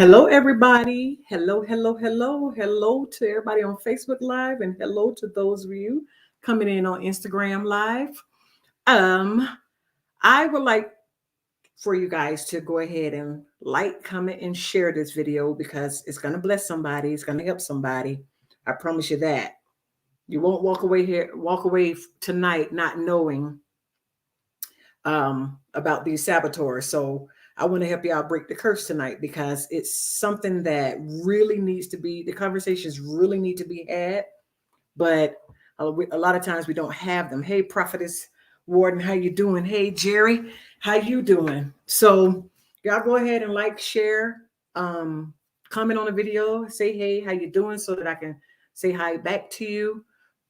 Hello, everybody. Hello, hello, hello, hello to everybody on Facebook Live, and hello to those of you coming in on Instagram Live. Um, I would like for you guys to go ahead and like, comment, and share this video because it's going to bless somebody. It's going to help somebody. I promise you that. You won't walk away tonight not knowing about these saboteurs. So I want to help you out break the curse tonight because it's something that really needs to be, the conversations really need to be had, but a lot of times we don't have them. Hey, Prophetess Warden, how you doing? Hey, Jerry, how you doing? So y'all go ahead and like, share, comment on the video, say, hey, how you doing? So that I can say hi back to you.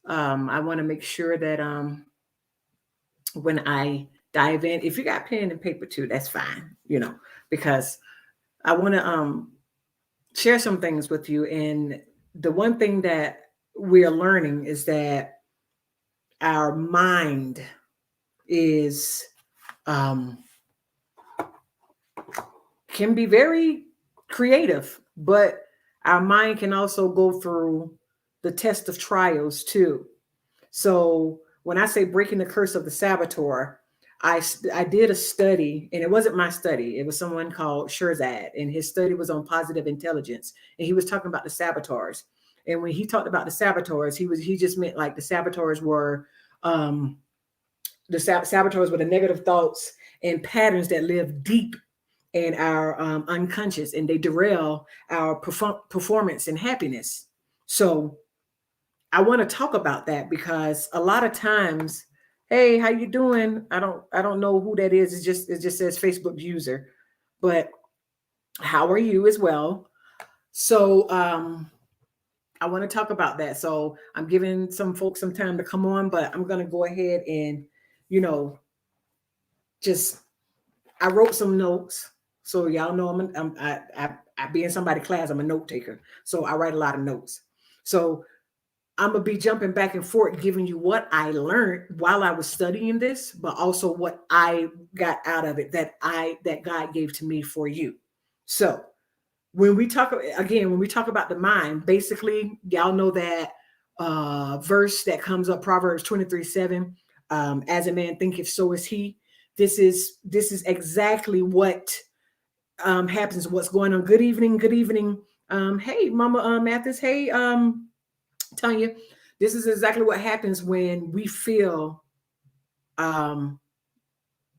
I want to make sure that when I dive in, if you got pen and paper too, that's fine, because I want to share some things with you. And the one thing that we're learning is that our mind is can be very creative, but our mind can also go through the test of trials too. So when I say breaking the curse of the saboteur, I did a study, and it wasn't my study. It was someone called Shirzad, and his study was on positive intelligence, and he was talking about the saboteurs. And when he talked about the saboteurs, he just meant like the saboteurs were saboteurs were the negative thoughts and patterns that live deep in our unconscious, and they derail our performance and happiness. So I want to talk about that because a lot of times, hey, how you doing? I don't know who that is. It just says Facebook user, but how are you as well? So I want to talk about that. So I'm giving some folks some time to come on, but I'm gonna go ahead and just I wrote some notes. So y'all know I be in somebody's class. I'm a note taker, so I write a lot of notes. So I'm gonna be jumping back and forth, giving you what I learned while I was studying this, but also what I got out of it that God gave to me for you. So when we talk about the mind, basically, y'all know that verse that comes up, Proverbs 23:7. As a man thinketh, so is he. This is exactly what happens. What's going on? Good evening. Good evening. Hey, Mama Mathis. Hey, Tanya, this is exactly what happens when we feel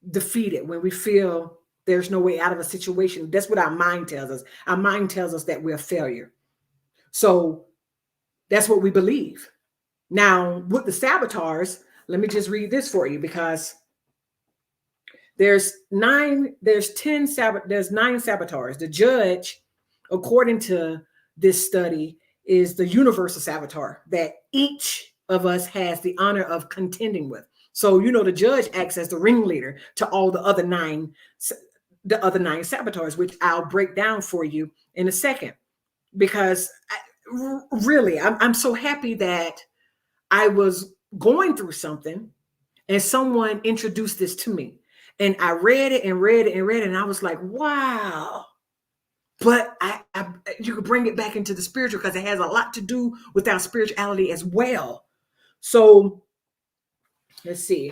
defeated, when we feel there's no way out of a situation. That's what our mind tells us. Our mind tells us that we're a failure. So that's what we believe. Now, with the saboteurs, let me just read this for you because there's 9 saboteurs. The judge, according to this study, is the universal saboteur that each of us has the honor of contending with. So, the judge acts as the ringleader to all the other nine saboteurs, which I'll break down for you in a second. Because I'm so happy that I was going through something and someone introduced this to me. And I read it and read it and read it, and I was like, wow. But you could bring it back into the spiritual because it has a lot to do with our spirituality as well. So let's see.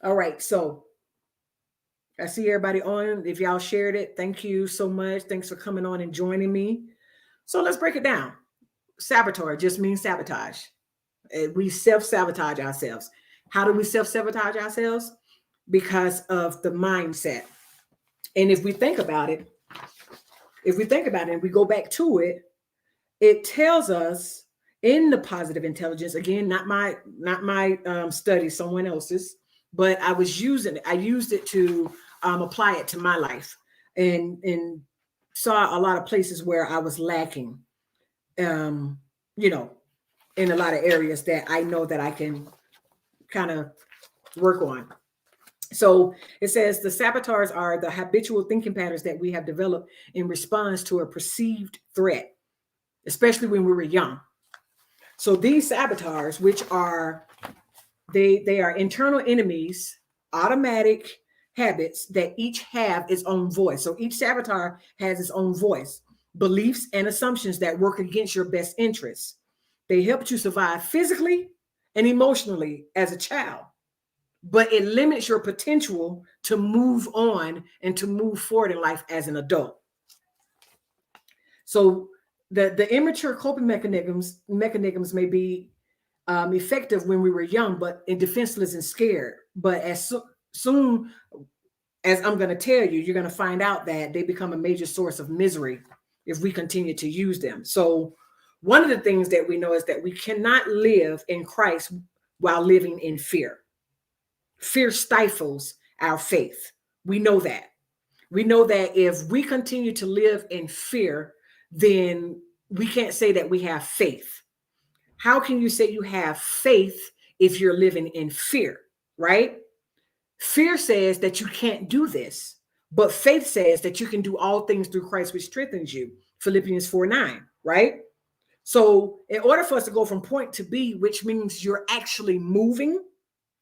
All right. So I see everybody on. If y'all shared it, thank you so much. Thanks for coming on and joining me. So let's break it down. Saboteur just means sabotage. We self-sabotage ourselves. How do we self-sabotage ourselves? Because of the mindset. And if we think about it, and we go back to it, it tells us in the positive intelligence, again, not my study, someone else's, but I used it to apply it to my life and saw a lot of places where I was lacking, in a lot of areas that I know that I can kind of work on. So it says the saboteurs are the habitual thinking patterns that we have developed in response to a perceived threat, especially when we were young. So these saboteurs, which are they are internal enemies, automatic, habits that each have its own voice. So each saboteur has its own voice, beliefs, and assumptions that work against your best interests. They helped you survive physically and emotionally as a child, but it limits your potential to move on and to move forward in life as an adult. So the immature coping mechanisms may be effective when we were young, but defenseless and scared. But soon as I'm going to tell you, you're going to find out that they become a major source of misery if we continue to use them. So one of the things that we know is that we cannot live in Christ while living in fear. Fear stifles our faith. We know that. We know that if we continue to live in fear, then we can't say that we have faith. How can you say you have faith if you're living in fear, right? Fear says that you can't do this, but faith says that you can do all things through Christ, which strengthens you. Philippians 4:9, right? So in order for us to go from point to B, which means you're actually moving,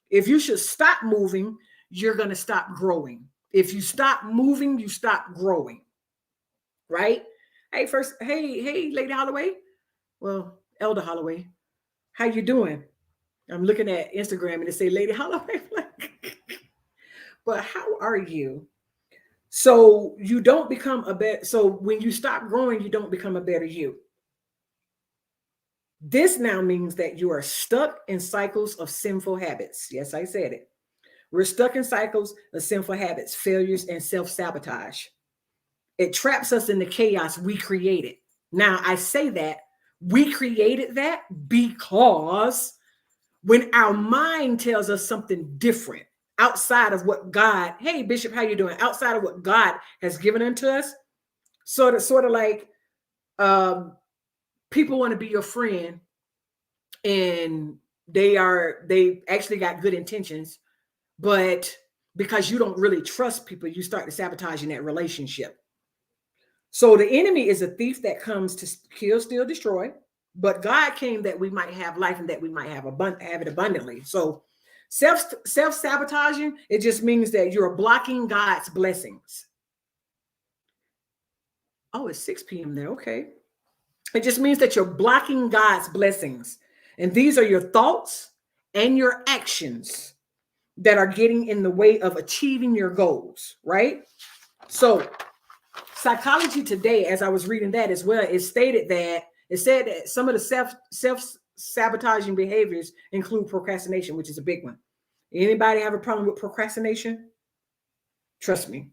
if you should stop moving, you're going to stop growing. If you stop moving, you stop growing, right? Hey, Lady Holloway. Well, Elder Holloway, how you doing? I'm looking at Instagram and it say Lady Holloway. But how are you? So you don't become a better. So when you stop growing, you don't become a better you. This now means that you are stuck in cycles of sinful habits. Yes, I said it. We're stuck in cycles of sinful habits, failures, and self-sabotage. It traps us in the chaos we created. Now, I say that we created that because when our mind tells us something different outside of what God, hey, Bishop, how you doing? Outside of what God has given unto us, sort of like people want to be your friend and they actually got good intentions, but because you don't really trust people, you start to sabotage in that relationship. So the enemy is a thief that comes to kill, steal, destroy, but God came that we might have life and that we might have it abundantly. So self-sabotaging, it just means that you're blocking God's blessings. Oh, it's 6 p.m. there. Okay. It just means that you're blocking God's blessings. And these are your thoughts and your actions that are getting in the way of achieving your goals, right? So Psychology Today, as I was reading that as well, it said that some of the self-sabotaging behaviors include procrastination, which is a big one. Anybody have a problem with procrastination? Trust me.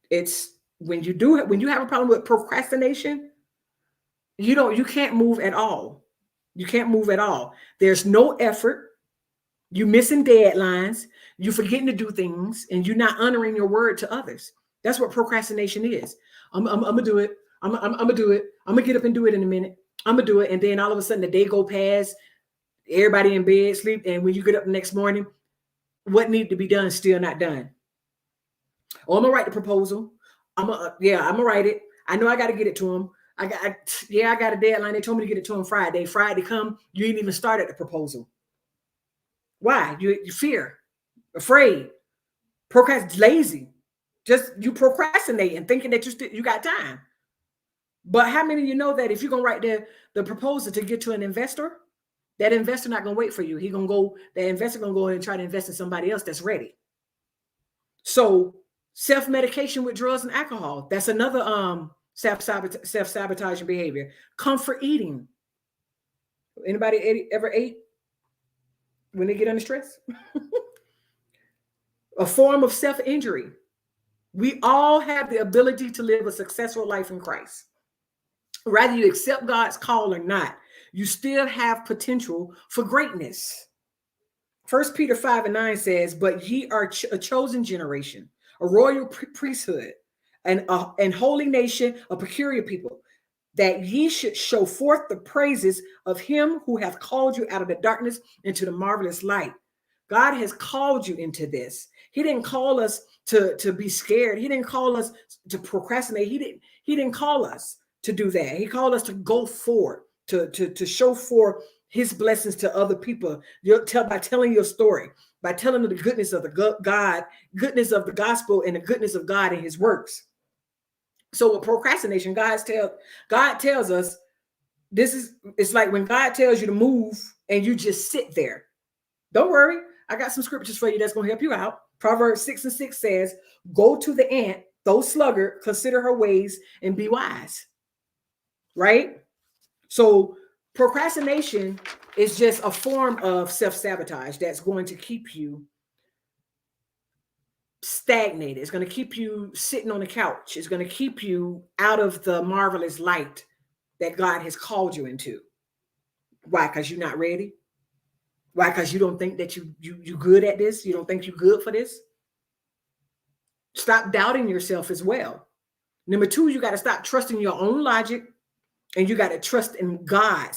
It's when you have a problem with procrastination, you can't move at all. You can't move at all. There's no effort. You're missing deadlines. You're forgetting to do things, and you're not honoring your word to others. That's what procrastination is. I'm gonna do it. I'm gonna do it. I'm gonna get up and do it in a minute. I'm gonna do it, and then all of a sudden the day go past. Everybody in bed, sleep, and when you get up the next morning, what needed to be done is still not done. Oh, I'm gonna write the proposal. I'm gonna write it. I know I got to get it to him. I got a deadline. They told me to get it to him Friday. Friday come, you ain't even started the proposal. Why? You fear, afraid, lazy. Just you procrastinate and thinking that you got time. But how many of you know that if you're gonna write the proposal to get to an investor, that investor not gonna wait for you. The investor gonna go and try to invest in somebody else that's ready. So self-medication with drugs and alcohol, that's another self-sabotaging behavior. Comfort eating. Anybody ever ate when they get under stress? A form of self-injury. We all have the ability to live a successful life in Christ. Whether you accept God's call or not, you still have potential for greatness. 1 Peter 5:9 says, but ye are a chosen generation, a royal priesthood, and holy nation, a peculiar people, that ye should show forth the praises of him who hath called you out of the darkness into the marvelous light. God has called you into this. He didn't call us to be scared. He didn't call us to procrastinate. He didn't call us to do that. He called us to go forward, to show forth his blessings to other people. By telling your story, by telling them the goodness of the God, goodness of the gospel, and the goodness of God and his works. So with procrastination, God tells us it's like when God tells you to move and you just sit there. Don't worry. I got some scriptures for you that's going to help you out. Proverbs 6:6 says, go to the ant, though sluggard, consider her ways and be wise. Right? So procrastination is just a form of self-sabotage that's going to keep you stagnated. It's going to keep you sitting on the couch. It's going to keep you out of the marvelous light that God has called you into. Why? Because you're not ready. Why? Because you don't think that you good at this. You don't think you're good for this. Stop doubting yourself as well. Number 2, you got to stop trusting your own logic, and you got to trust in God.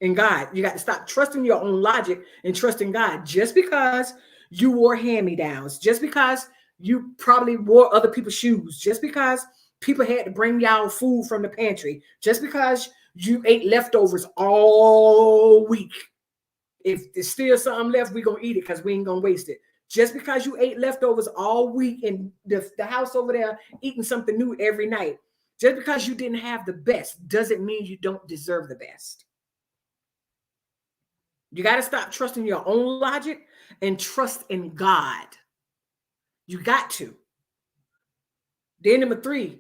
You got to stop trusting your own logic and trusting God. Just because you wore hand-me-downs, just because you probably wore other people's shoes, just because people had to bring y'all food from the pantry, just because you ate leftovers all week. If there's still something left, we're going to eat it because we ain't going to waste it. Just because you ate leftovers all week and the house over there eating something new every night, just because you didn't have the best doesn't mean you don't deserve the best. You got to stop trusting your own logic and trust in God. You got to. Then number 3,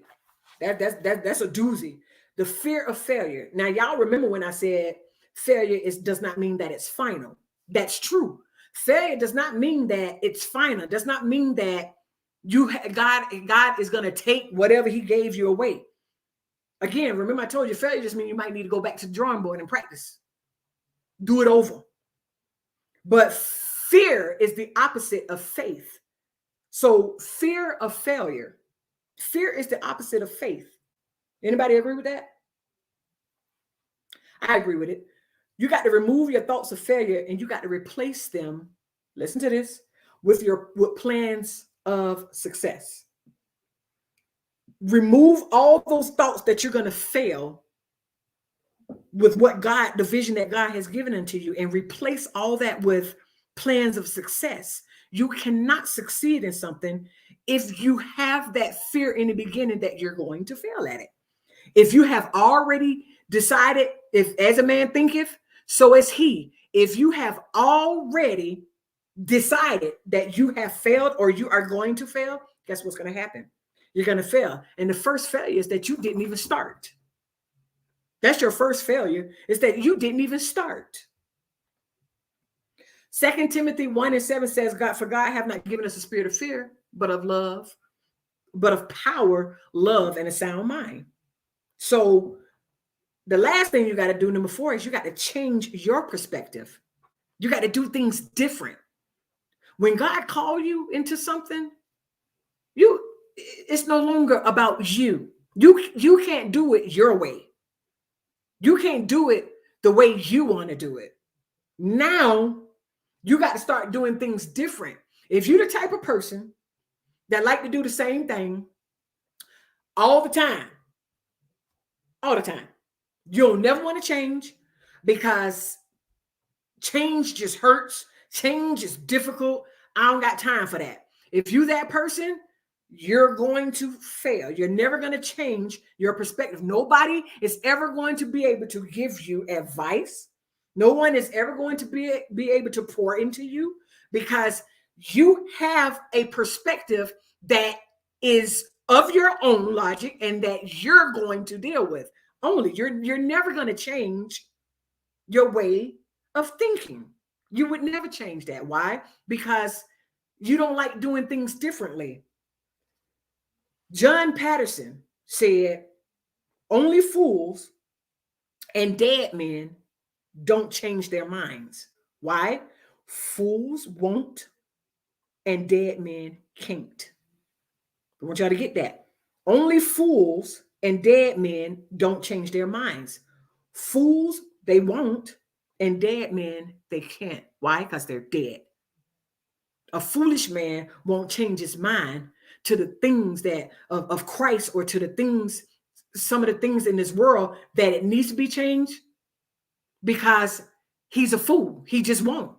that's a doozy. The fear of failure. Now, y'all remember when I said failure does not mean that it's final. That's true. Failure does not mean that it's final. Does not mean that God is going to take whatever he gave you away. Again, remember I told you failure just means you might need to go back to the drawing board and practice. Do it over. But fear is the opposite of faith. So fear of failure. Fear is the opposite of faith. Anybody agree with that? I agree with it. You got to remove your thoughts of failure and you got to replace them, listen to this, with plans of success. Remove all those thoughts that you're going to fail with the vision that God has given unto you, and replace all that with plans of success. You cannot succeed in something if you have that fear in the beginning that you're going to fail at it. If you have already decided, if as a man thinketh, so is he. If you have already decided that you have failed or you are going to fail, guess what's going to happen? You're going to fail. And the first failure is that you didn't even start. That's your first failure, is that you didn't even start. 2 Timothy 1:7 says, for God have not given us a spirit of fear, but of love, but of power, love, and a sound mind. So the last thing you got to do, number 4, is you got to change your perspective. You got to do things different. When God called you into something, it's no longer about you. You can't do it your way. You can't do it the way you want to do it. Now, you got to start doing things different. If you're the type of person that like to do the same thing all the time, you'll never want to change, because change just hurts. Change is difficult. I don't got time for that. If you're that person, you're going to fail. You're never going to change your perspective. Nobody is ever going to be able to give you advice. No one is ever going to be able to pour into you, because you have a perspective that is of your own logic and that you're going to deal with. Only you're never going to change your way of thinking. You would never change that. Why? Because you don't like doing things differently. John Patterson said, only fools and dead men don't change their minds. Why? Fools won't and dead men can't. I want y'all to get that. Only fools and dead men don't change their minds. Fools, they won't, and dead men, they can't. Why? Because they're dead. A foolish man won't change his mind to the things that of Christ, or to the things, some of the things in this world that it needs to be changed, because he's a fool. He just won't.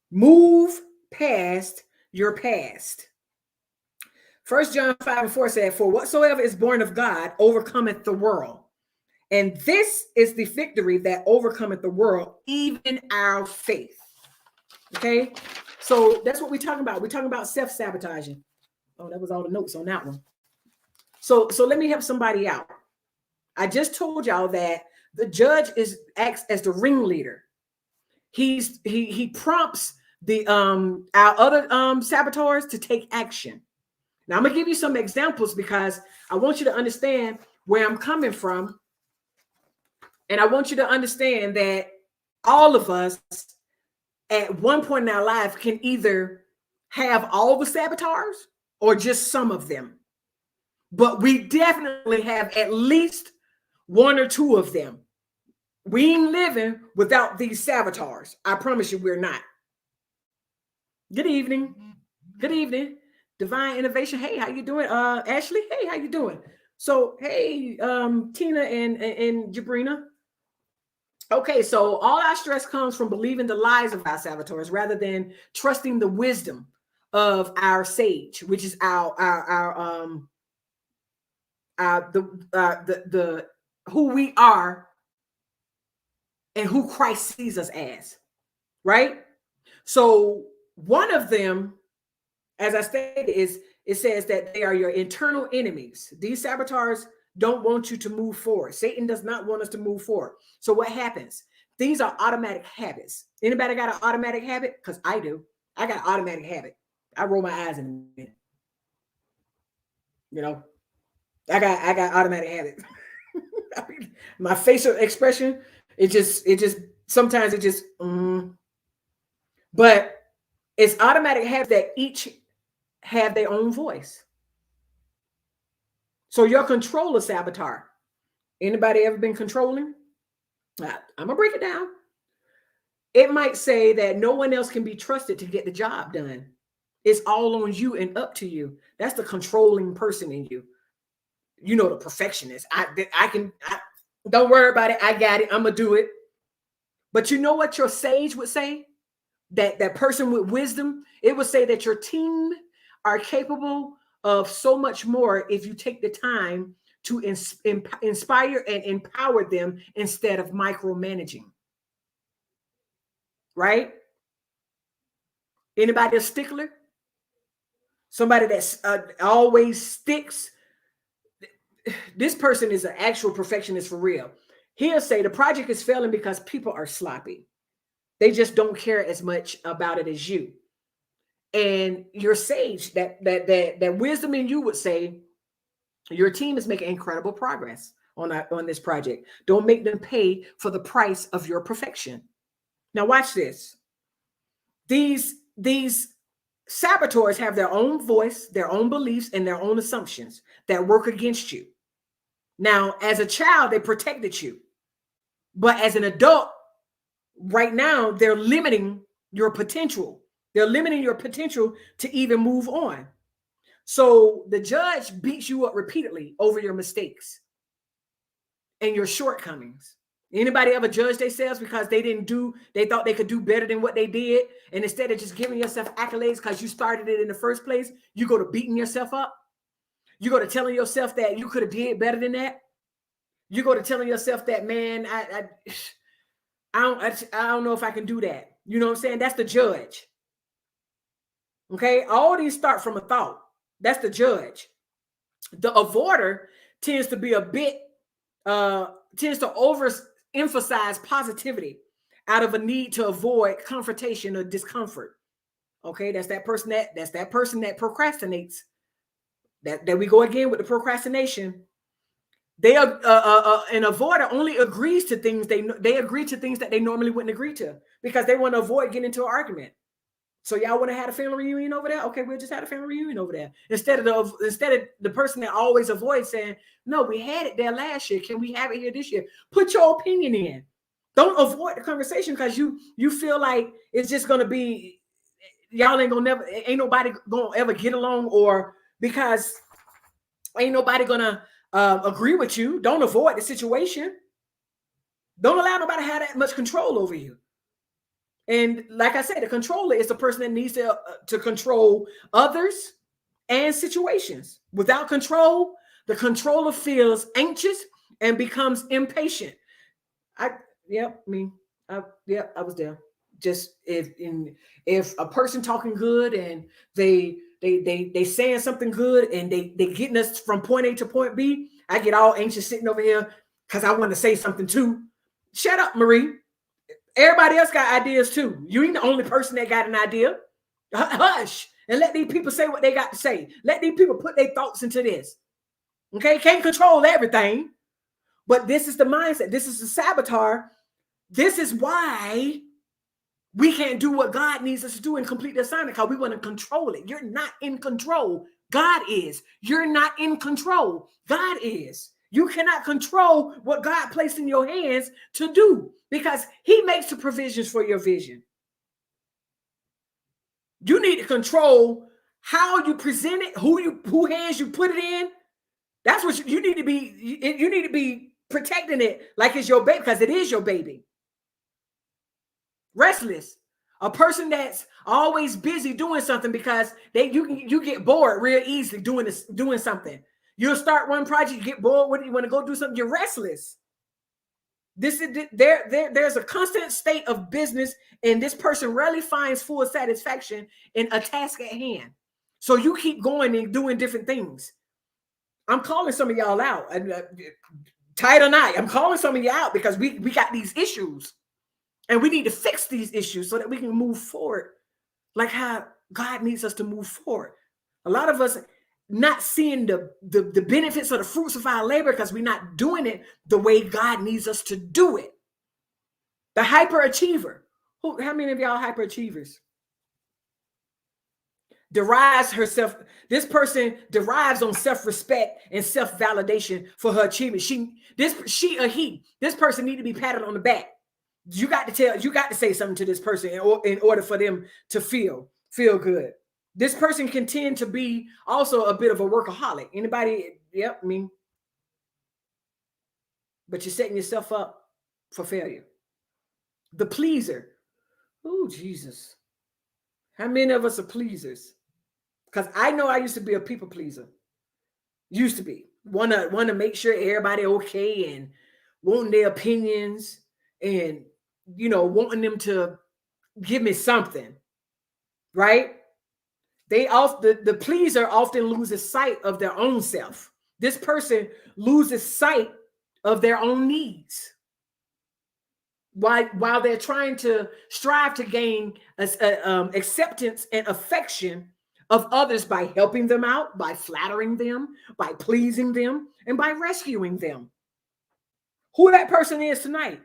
Move past your past. 1 John 5:4 said, "For whatsoever is born of God overcometh the world. And this is the victory that overcometh the world, even our faith." Okay, so that's what we're talking about. We're talking about self-sabotaging. Oh, that was all the notes on that one. So let me help somebody out. I just told y'all that the judge acts as the ringleader. He prompts the our other saboteurs to take action. Now I'm gonna give you some examples because I want you to understand where I'm coming from, and I want you to understand that all of us at one point in our life can either have all the saboteurs or just some of them. But we definitely have at least one or two of them. We ain't living without these saboteurs. I promise you we're not. Good evening. Good evening. Divine Innovation. Hey, how you doing? Ashley, hey, how you doing? So, hey, Tina and Jabrina. Okay, so all our stress comes from believing the lies of our saboteurs rather than trusting the wisdom of our sage, which is the who we are and who Christ sees us as, right? So one of them, as I stated, it says that they are your internal enemies. These saboteurs don't want you to move forward. Satan does not want us to move forward. So what happens? These are automatic habits. Anybody got an automatic habit? Because I do. I got an automatic habit. I roll my eyes in a minute. You know, I got automatic habit. I mean, my facial expression, it just sometimes it just but it's automatic habits that each have their own voice. So your controller saboteur. Anybody ever been controlling? I'm gonna break it down. It might say that no one else can be trusted to get the job done. It's all on you and up to you. That's the controlling person in you. You know, the perfectionist. Don't worry about it. I got it. I'm gonna do it. But you know what your sage would say? That person with wisdom, it would say that your team are capable of so much more if you take the time to inspire and empower them instead of micromanaging. Right? Anybody a stickler? Somebody that's always sticks. This person is an actual perfectionist for real. He'll say the project is failing because people are sloppy. They just don't care as much about it as you. And your sage, that wisdom in you would say, your team is making incredible progress on this project. Don't make them pay for the price of your perfection. Now watch this. These saboteurs have their own voice, their own beliefs, and their own assumptions that work against you. Now, as a child, they protected you. But as an adult, right now, they're limiting your potential. They're limiting your potential to even move on. So the judge beats you up repeatedly over your mistakes and your shortcomings. Anybody ever judge themselves because they thought they could do better than what they did? And instead of just giving yourself accolades because you started it in the first place, you go to beating yourself up. You go to telling yourself that you could have did better than that. You go to telling yourself that, man, I don't know if I can do that. You know what I'm saying? That's the judge. Okay. All these start from a thought. That's the judge. The avoider tends to be tends to overemphasize positivity out of a need to avoid confrontation or discomfort. Okay. That's that person that procrastinates. That we go again with the procrastination. They are an avoider only agrees to things they agree to things that they normally wouldn't agree to because they want to avoid getting into an argument. So y'all want to have a family reunion over there? Okay, we'll just have a family reunion over there. Instead of the person that always avoids saying, no, we had it there last year. Can we have it here this year? Put your opinion in. Don't avoid the conversation because you feel like it's just gonna be y'all ain't nobody gonna ever get along, or because ain't nobody gonna agree with you. Don't avoid the situation. Don't allow nobody to have that much control over you. And like I said, the controller is the person that needs to control others and situations. Without control, the controller feels anxious and becomes impatient. I yep, me. I was there. Just if a person talking good and they saying something good and they getting us from point A to point B, I get all anxious sitting over here because I want to say something too. Shut up, Marie. Everybody else got ideas too. You ain't the only person that got an idea. Hush and let these people say what they got to say. Let these people put their thoughts into this. Okay, can't control everything, but this is the mindset. This is the saboteur. This is why we can't do what God needs us to do and complete the assignment because we want to control it. You're not in control. God is. You're not in control. God is. You cannot control what God placed in your hands to do because he makes the provisions for your vision. You need to control how you present it, who hands you put it in. That's what you need to be. You need to be protecting it like it's your baby because it is your baby. Restless, a person that's always busy doing something because you get bored real easily doing something. You'll start one project, you get bored with it, you want to go do something, you're restless. This is there's a constant state of business, and this person rarely finds full satisfaction in a task at hand. So you keep going and doing different things. I'm calling some of y'all out. Tight or not, I'm calling some of you out because we got these issues. And we need to fix these issues so that we can move forward like how God needs us to move forward. A lot of us not seeing the benefits or the fruits of our labor because we're not doing it the way God needs us to do it. The hyperachiever. How many of y'all hyperachievers? Derives herself. This person derives on self-respect and self-validation for her achievement. This person need to be patted on the back. You got to say something to this person in order for them to feel good. This person can tend to be also a bit of a workaholic. Anybody? Yep, me. But you're setting yourself up for failure. The pleaser. Oh, Jesus. How many of us are pleasers? Because I know I used to be a people pleaser. Used to be. Want to make sure everybody okay and wanting their opinions and wanting them to give me something, right? The pleaser often loses sight of their own self. This person loses sight of their own needs while they're trying to strive to gain acceptance and affection of others by helping them out, by flattering them, by pleasing them, and by rescuing them. Who that person is tonight?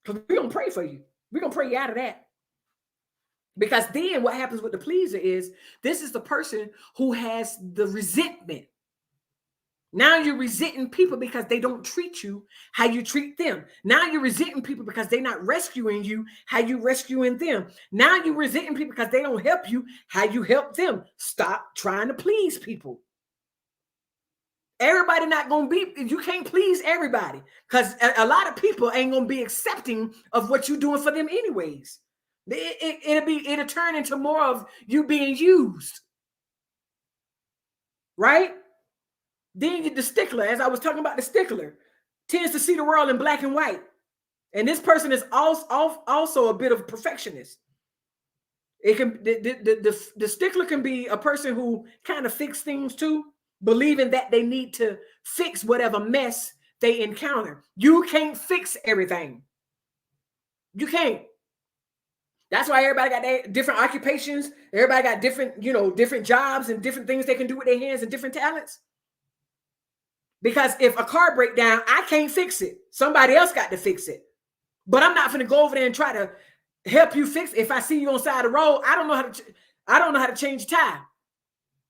Because we're going to pray for you. We're going to pray you out of that. Because then what happens with the pleaser is this is the person who has the resentment. Now you're resenting people because they don't treat you how you treat them. Now you're resenting people because they're not rescuing you how you rescuing them. Now you're resenting people because they don't help you how you help them. Stop trying to please people. Everybody not going to be, you can't please everybody because a lot of people ain't going to be accepting of what you're doing for them anyways. It'll turn into more of you being used. Right? Then the stickler, as I was talking about, the stickler tends to see the world in black and white. And this person is also a bit of a perfectionist. It can the stickler can be a person who kind of fix things too, believing that they need to fix whatever mess they encounter. You can't fix everything. You can't. That's why everybody got their different occupations. Everybody got different jobs and different things they can do with their hands and different talents. Because if a car breaks down, I can't fix it. Somebody else got to fix it. But I'm not going to go over there and try to help you fix it. If I see you on the side of the road, I don't know how to change a tire.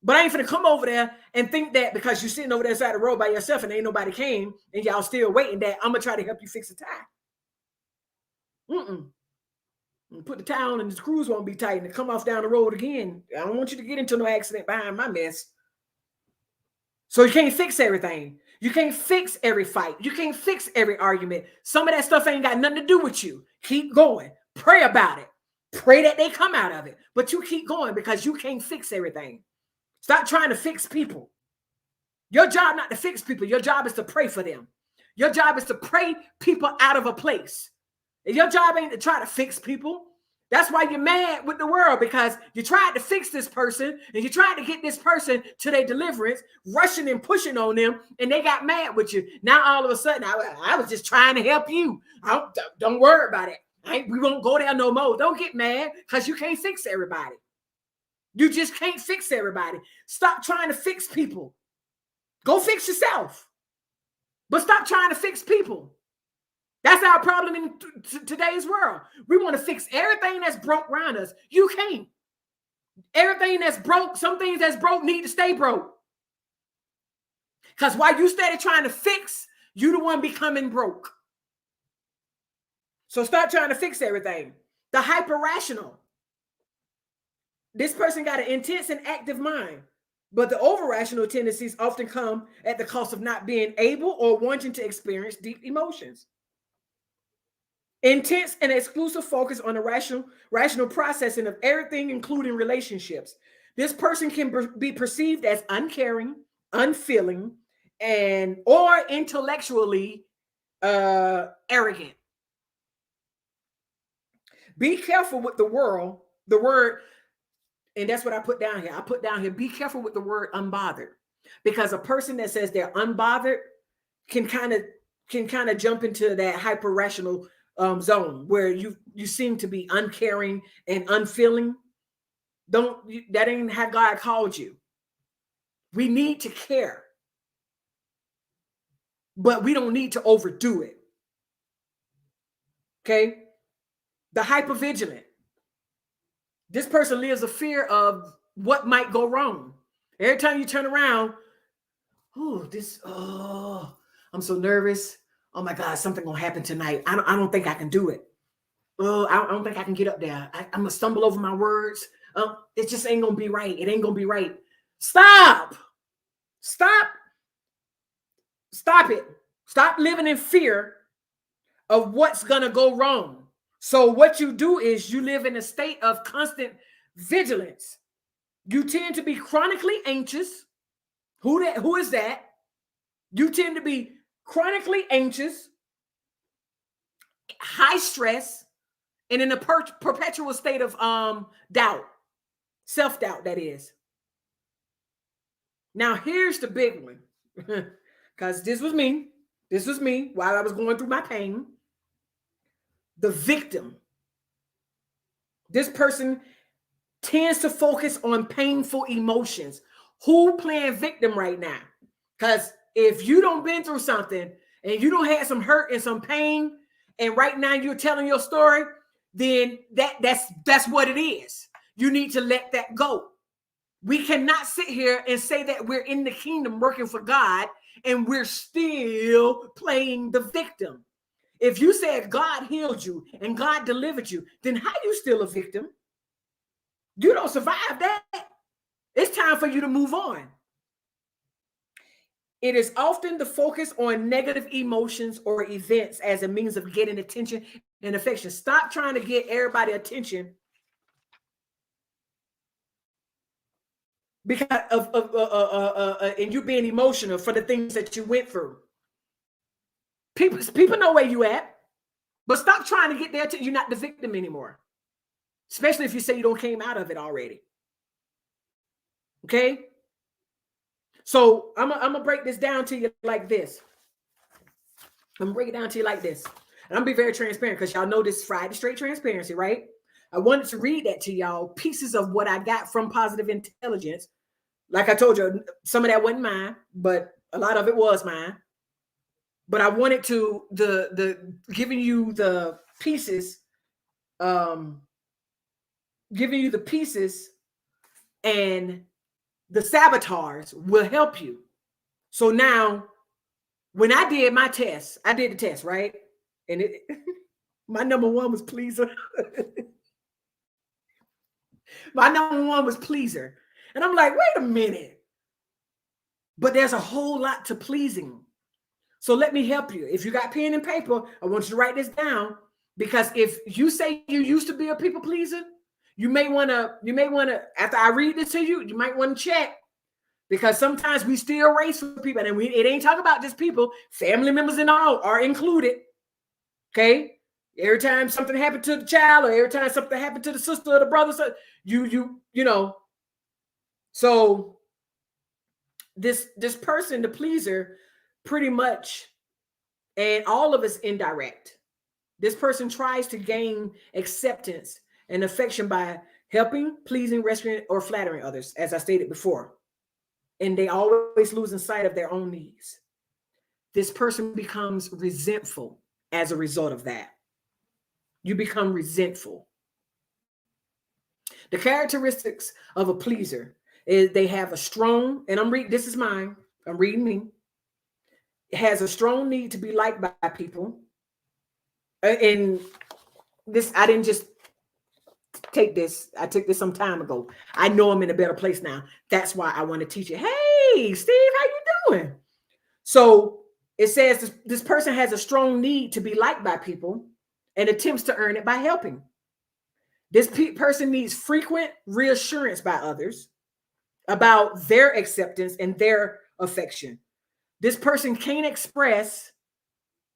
But I ain't finna come over there and think that because you're sitting over there side of the road by yourself and ain't nobody came and y'all still waiting that I'm gonna try to help you fix the tire. Put the tire on and the screws won't be tight and come off down the road again. I don't want you to get into no accident behind my mess. So you can't fix everything. You can't fix every fight. You can't fix every argument. Some of that stuff ain't got nothing to do with you. Keep going. Pray about it. Pray that they come out of it. But you keep going because you can't fix everything. Stop trying to fix people. Your job not to fix people. Your job is to pray for them. Your job is to pray people out of a place. And your job ain't to try to fix people. That's why you're mad with the world, because you tried to fix this person and you tried to get this person to their deliverance, rushing and pushing on them, and they got mad with you. Now all of a sudden, I was just trying to help you. Don't worry about it. We won't go there no more. Don't get mad because you can't fix everybody. You just can't fix everybody. Stop trying to fix people. Go fix yourself. But stop trying to fix people. That's our problem in today's world. We want to fix everything that's broke around us. You can't. Everything that's broke, some things that's broke need to stay broke. Because while you steady trying to fix, you the one becoming broke. So stop trying to fix everything. The hyper rational. This person got an intense and active mind, but the over rational tendencies often come at the cost of not being able or wanting to experience deep emotions. Intense and exclusive focus on the rational processing of everything, including relationships. This person can be perceived as uncaring, unfeeling, or intellectually arrogant. Be careful with the word, and that's what I put down here. I put down here, be careful with the word unbothered, because a person that says they're unbothered can kind of jump into that hyper rational zone where you seem to be uncaring and unfeeling. That ain't how God called you. We need to care, but we don't need to overdo it. Okay. The hyper vigilant. This person lives a fear of what might go wrong. Every time you turn around, I'm so nervous. Oh my God, something gonna happen tonight. I don't think I can do it. I don't think I can get up there. I'm gonna stumble over my words. It just ain't gonna be right. It ain't gonna be right. Stop it. Stop living in fear of what's gonna go wrong. So what you do is you live in a state of constant vigilance. You tend to be chronically anxious. Who is that? You tend to be chronically anxious, high stress, and in a perpetual state of doubt, self-doubt, that is. Now, here's the big one, because this was me while I was going through my pain. The victim. This person tends to focus on painful emotions. Who playing victim right now? Because if you don't been through something and you don't have some hurt and some pain, and right now you're telling your story, then that's what it is. You need to let that go. We cannot sit here and say that we're in the kingdom working for God and we're still playing the victim. If you said God healed you and God delivered you, then how you still a victim? You don't survive that. It's time for you to move on. It is often the focus on negative emotions or events as a means of getting attention and affection. Stop trying to get everybody attention because of and you being emotional for the things that you went through. People know where you at, but stop trying to get there till you're not the victim anymore. Especially if you say you don't came out of it already. Okay? So I'm gonna break this down to you like this. I'm gonna break it down to you like this. And I'm gonna be very transparent because y'all know this Friday Straight Transparency, right? I wanted to read that to y'all, pieces of what I got from Positive Intelligence. Like I told you, some of that wasn't mine, but a lot of it was mine. But I wanted to giving you the pieces, and the saboteurs will help you. So now, when I did my test, I did the test, right? And my number one was pleaser. My number one was pleaser. And I'm like, wait a minute. But there's a whole lot to pleasing. So let me help you. If you got pen and paper, I want you to write this down, because if you say you used to be a people pleaser, you may want to, after I read this to you, you might want to check, because sometimes we still race for people, and it ain't talking about just people, family members and all are included. Okay. Every time something happened to the child, or every time something happened to the sister or the brother, so you know. So this person, the pleaser, pretty much, and all of us indirect. This person tries to gain acceptance and affection by helping, pleasing, rescuing, or flattering others, as I stated before. And they always losing sight of their own needs. This person becomes resentful as a result of that. You become resentful. The characteristics of a pleaser is they have a strong, and I'm reading, this is mine, I'm reading me. It has a strong need to be liked by people. And this, I didn't just take this. I took this some time ago. I know I'm in a better place now. That's why I want to teach it. Hey, Steve, how you doing? So it says this person has a strong need to be liked by people and attempts to earn it by helping. This person needs frequent reassurance by others about their acceptance and their affection. This person can't express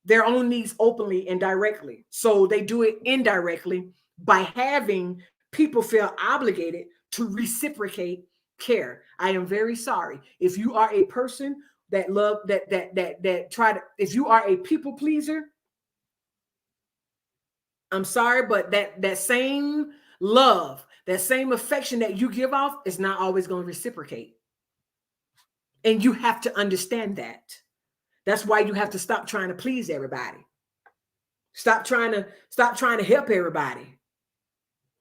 their own needs openly and directly. So they do it indirectly by having people feel obligated to reciprocate care. I am very sorry. If you are a person that love that try to, if you are a people pleaser, I'm sorry, but that same love, that same affection that you give off is not always going to reciprocate. And you have to understand that. That's why you have to stop trying to please everybody. Stop trying to help everybody.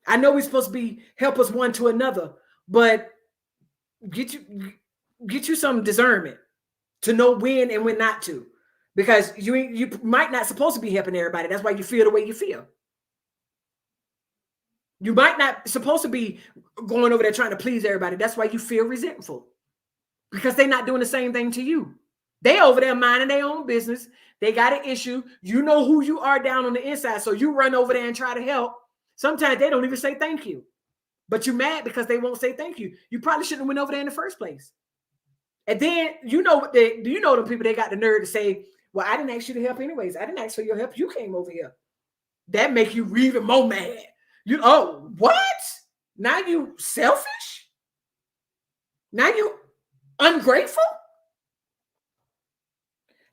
I know we're supposed to be helpers one to another, but get you some discernment to know when and when not to, because you might not supposed to be helping everybody. That's why you feel the way you feel. You might not supposed to be going over there trying to please everybody. That's why you feel resentful, because they're not doing the same thing to you. They over there minding their own business. They got an issue. You know who you are down on the inside, so you run over there and try to help. Sometimes they don't even say thank you, but you're mad because they won't say thank you. You probably shouldn't have went over there in the first place. And then you know what they do. You know them people, they got the nerve to say, "Well, I didn't ask you to help anyways. I didn't ask for your help. You came over here." That make you even more mad. Oh, what? Now you selfish? Now you ungrateful?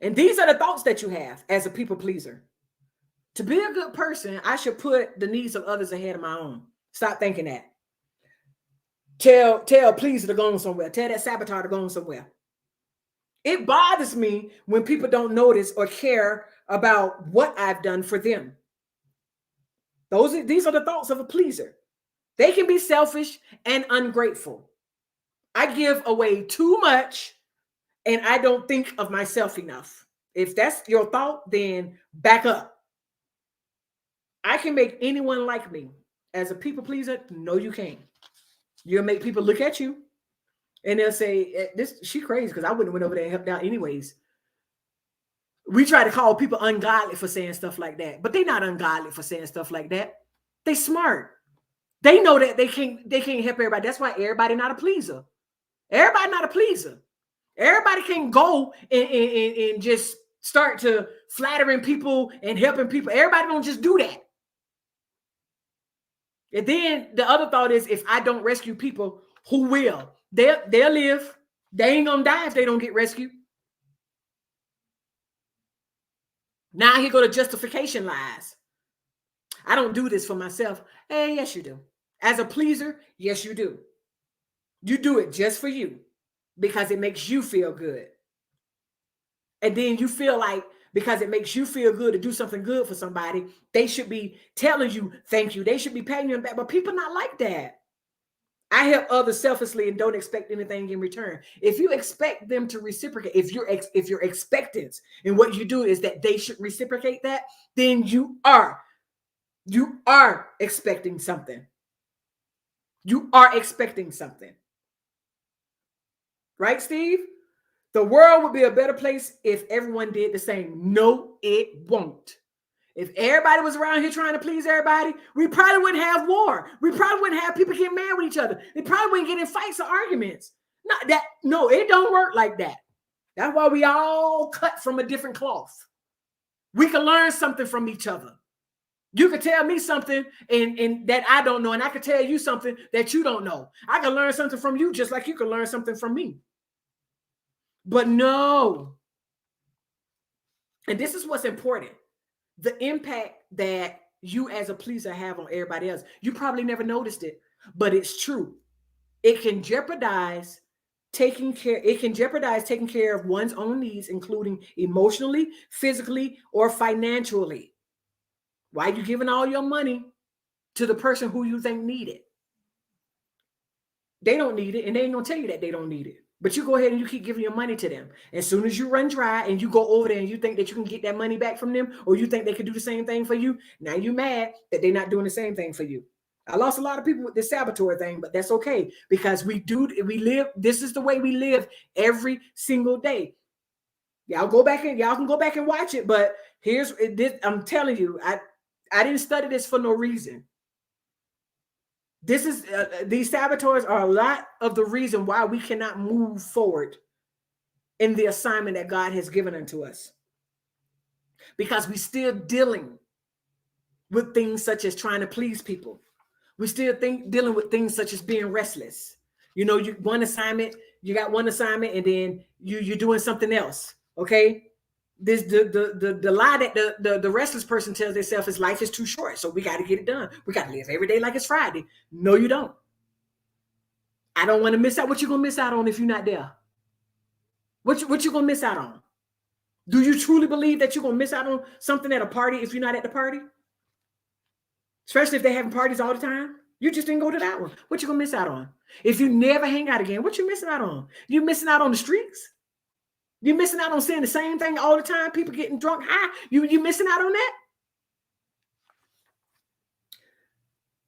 And these are the thoughts that you have as a people pleaser. To be a good person, I should put the needs of others ahead of my own. Stop thinking that. Tell pleaser to go on somewhere. Tell that saboteur to go on somewhere. It bothers me when people don't notice or care about what I've done for them. These are the thoughts of a pleaser. They can be selfish and ungrateful. I give away too much and I don't think of myself enough. If that's your thought, then back up. I can make anyone like me. As a people pleaser, no, you can't. You'll make people look at you and they'll say, she crazy, because I wouldn't have went over there and helped out anyways. We try to call people ungodly for saying stuff like that, but they're not ungodly for saying stuff like that. They smart. They know that they can't help everybody. That's why everybody not a pleaser. Everybody not a pleaser. Everybody can go and just start to flattering people and helping people. Everybody don't just do that. And then the other thought is, if I don't rescue people, who will? They'll live. They ain't gonna die if they don't get rescued. Now here go the justification lies. I don't do this for myself. Hey, yes, you do. As a pleaser, yes, you do. You do it just for you because it makes you feel good. And then you feel like, because it makes you feel good to do something good for somebody, they should be telling you thank you. They should be paying you back. But people not like that. I help others selflessly and don't expect anything in return. If you expect them to reciprocate, if your expectance in what you do is that they should reciprocate that, then you are expecting something. You are expecting something. Right, Steve? The world would be a better place if everyone did the same. No, it won't. If everybody was around here trying to please everybody, we probably wouldn't have war. We probably wouldn't have people get mad with each other. They probably wouldn't get in fights or arguments. No, it don't work like that. That's why we all cut from a different cloth. We can learn something from each other. You can tell me something and that I don't know, and I can tell you something that you don't know. I can learn something from you just like you can learn something from me. But no. And this is what's important. The impact that you as a pleaser have on everybody else. You probably never noticed it, but it's true. It can jeopardize taking care of one's own needs, including emotionally, physically, or financially. Why are you giving all your money to the person who you think need it? They don't need it, and they ain't gonna tell you that they don't need it. But you go ahead and you keep giving your money to them. As soon as you run dry and you go over there and you think that you can get that money back from them, or you think they could do the same thing for you, now you're mad that they're not doing the same thing for you. I lost a lot of people with this Saboteur thing, but that's okay because we live. This is the way we live every single day. Y'all can go back and watch it. But I'm telling you, I didn't study this for no reason. These saboteurs are a lot of the reason why we cannot move forward in the assignment that God has given unto us. Because we're still dealing with things such as trying to please people. We still dealing with things such as being restless. You know, you got one assignment, and then you're doing something else. Okay. The lie that the restless person tells themselves is life is too short, so we got to get it done. We got to live every day like it's Friday. No, you don't. I don't want to miss out. What you gonna miss out on if you're not there? What you gonna miss out on? Do you truly believe that you're gonna miss out on something at a party if you're not at the party? Especially if they're having parties all the time. You just didn't go to that one. What you gonna miss out on? If you never hang out again, what you missing out on? You missing out on the streets? You're missing out on saying the same thing all the time. People getting drunk high. You missing out on that?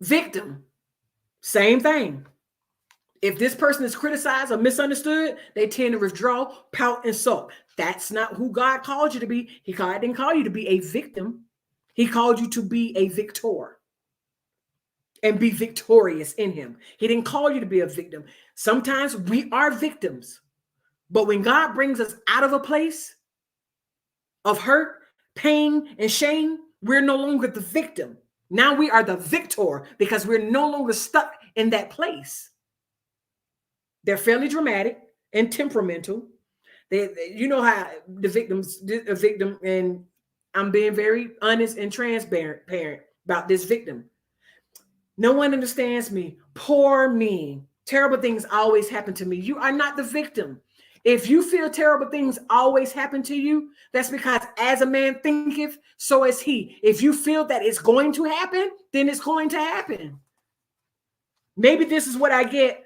Victim. Same thing. If this person is criticized or misunderstood, they tend to withdraw, pout, and sulk. That's not who God called you to be. God didn't call you to be a victim. He called you to be a victor and be victorious in him. He didn't call you to be a victim. Sometimes we are victims. But when God brings us out of a place of hurt, pain, and shame, we're no longer the victim. Now we are the victor because we're no longer stuck in that place. They're fairly dramatic and temperamental. You know how a victim, and I'm being very honest and transparent about this victim. No one understands me. Poor me. Terrible things always happen to me. You are not the victim. If you feel terrible things always happen to you, that's because as a man thinketh, so is he. If you feel that it's going to happen, then it's going to happen. Maybe this is what I get.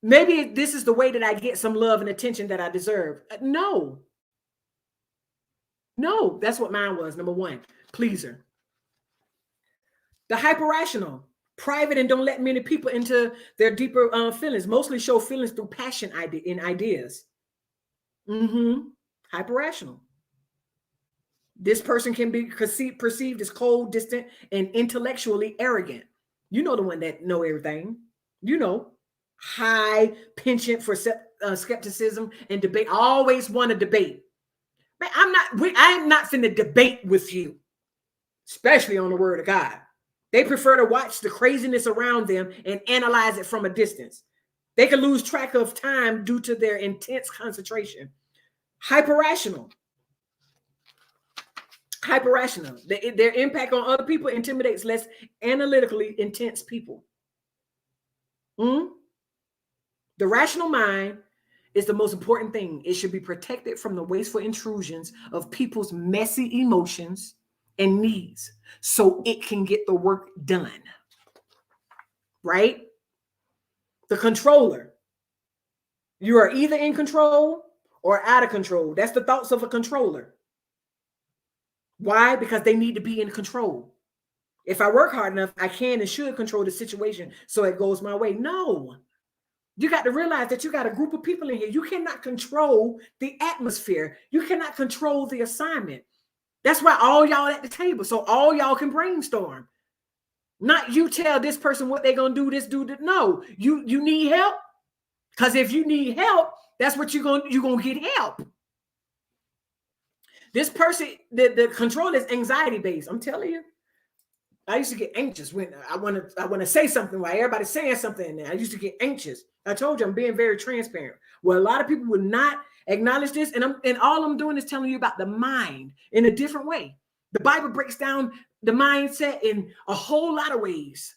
Maybe this is the way that I get some love and attention that I deserve. No, that's what mine was. Number one, pleaser. The hyper rational. Private and don't let many people into their deeper feelings. Mostly show feelings through passion in ideas. Hyper rational. This person can be perceived as cold, distant, and intellectually arrogant. You know the one that know everything. You know, high penchant for skepticism and debate. I always want to debate. Man, I'm not finna debate with you, especially on the word of God. They prefer to watch the craziness around them and analyze it from a distance. They can lose track of time due to their intense concentration. Hyper-rational. Their impact on other people intimidates less analytically intense people. The rational mind is the most important thing. It should be protected from the wasteful intrusions of people's messy emotions and needs so it can get the work done. Right? The controller. You are either in control or out of control. That's the thoughts of a controller. Why? Because they need to be in control. If I work hard enough, I can and should control the situation so it goes my way. No. You got to realize that you got a group of people in here. You cannot control the atmosphere. You cannot control the assignment. That's why all y'all at the table, so all y'all can brainstorm. Not you tell this person what they're gonna do, this, do that. No, you need help. Because if you need help, that's what you're gonna get help. This person, the control is anxiety based. I'm telling you. I used to get anxious when I want to say something while everybody's saying something. I used to get anxious. I told you I'm being very transparent. Well, a lot of people would not acknowledge this, and all I'm doing is telling you about the mind in a different way. The Bible breaks down the mindset in a whole lot of ways,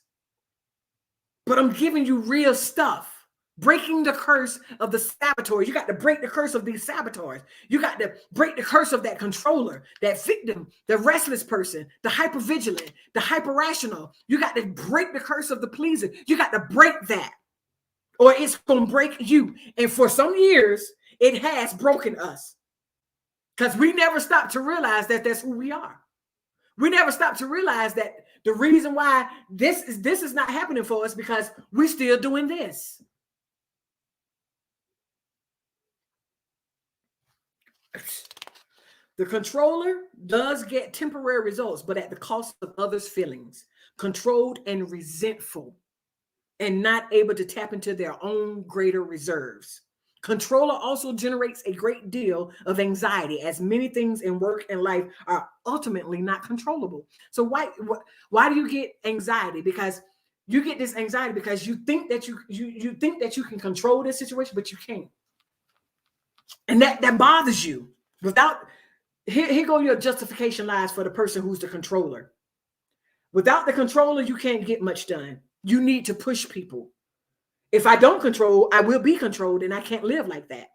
but I'm giving you real stuff. Breaking the curse of the saboteurs. You got to break the curse of these saboteurs. You got to break the curse of that controller, that victim, the restless person, the hyper vigilant, the hyper rational. You got to break the curse of the pleaser. You got to break that, or it's going to break you. And for some years, it has broken us because we never stopped to realize that that's who we are. We never stopped to realize that the reason why this is not happening for us because we're still doing this. The controller does get temporary results, but at the cost of others' feelings, controlled and resentful, and not able to tap into their own greater reserves. Controller also generates a great deal of anxiety, as many things in work and life are ultimately not controllable. So why do you get anxiety? Because you get this anxiety because you think that you think that you can control this situation, but you can't. And that bothers you. Without here go your justification lies for the person who's the controller. Without the controller, you can't get much done. You need to push people. If I don't control, I will be controlled, and I can't live like that.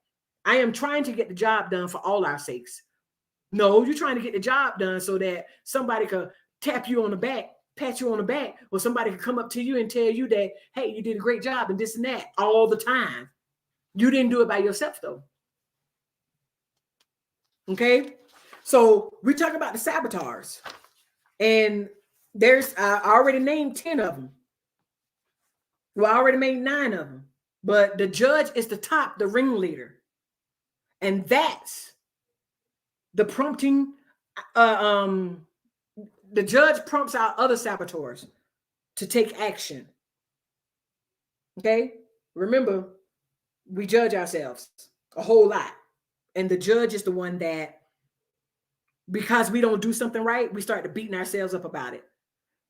I am trying to get the job done for all our sakes. No, you're trying to get the job done so that somebody could tap you on the back, pat you on the back, or somebody could come up to you and tell you that, hey, you did a great job and this and that all the time. You didn't do it by yourself, though. Okay, so we talk about the saboteurs, and there's I already named 10 of them. Well, I already made 9 of them, but the judge is the top, the ringleader, and that's the prompting. The judge prompts out other saboteurs to take action. Okay, remember, we judge ourselves a whole lot. And the judge is the one that, because we don't do something right, we start to beating ourselves up about it.